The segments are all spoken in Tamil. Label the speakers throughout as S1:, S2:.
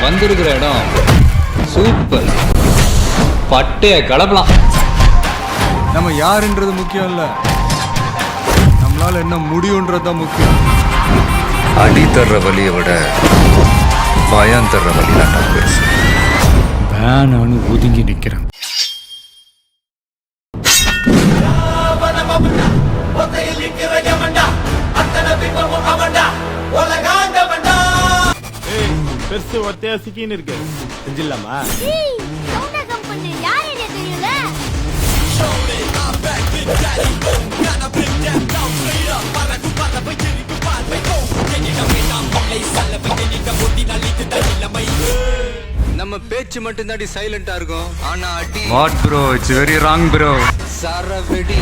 S1: வந்திருக்கிற இடம் சூப்பர். பட்டைய கலப்பலாம்.
S2: நம்ம யாருன்றது முக்கியம் இல்ல, நம்மளால என்ன முடியும்ன்றதுதான் முக்கியம்.
S3: அடி தர்ற வலியை விட பயம் தர்ற வலி தான் பெருசு.
S2: வேணான்னு ஒதுங்கி நிக்கிறேன்.
S4: பெருசு ஒத்தையா சிக்கின்னு இருக்கு, செஞ்சிடலாமா?
S1: நம்ம பேச்சு மட்டும் தாண்டி சைலண்டா இருக்கும், ஆனா அடி
S2: what bro, it's very wrong bro.
S1: சரவெடி.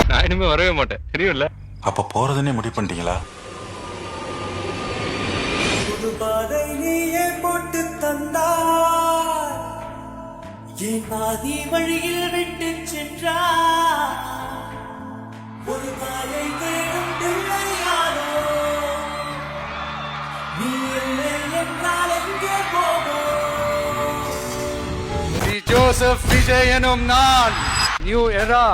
S5: நான் இனிமே வரவே மாட்டேன், தெரியும்ல?
S6: அப்ப போறதுன்னே முடிவு பண்ணிட்டீங்களா?
S7: போட்டு தந்தார் என் பாதி வழியில் விட்டு சென்றார். ஒரு தாயை தேடும் பிள்ளையாரோ நீ இல்லை என்றால் எங்கே போவோம்?
S2: ஜோசப் விஜய் எனும் நான். நியூ எரா.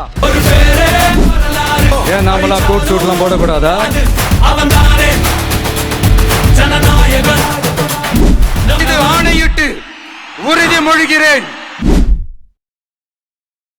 S2: ஏன் நாமெல்லாம் கோட் சூட்லாம் போடக்கூடாதா? இது ஆணையிட்டு உறுதி மொழிகிறேன்.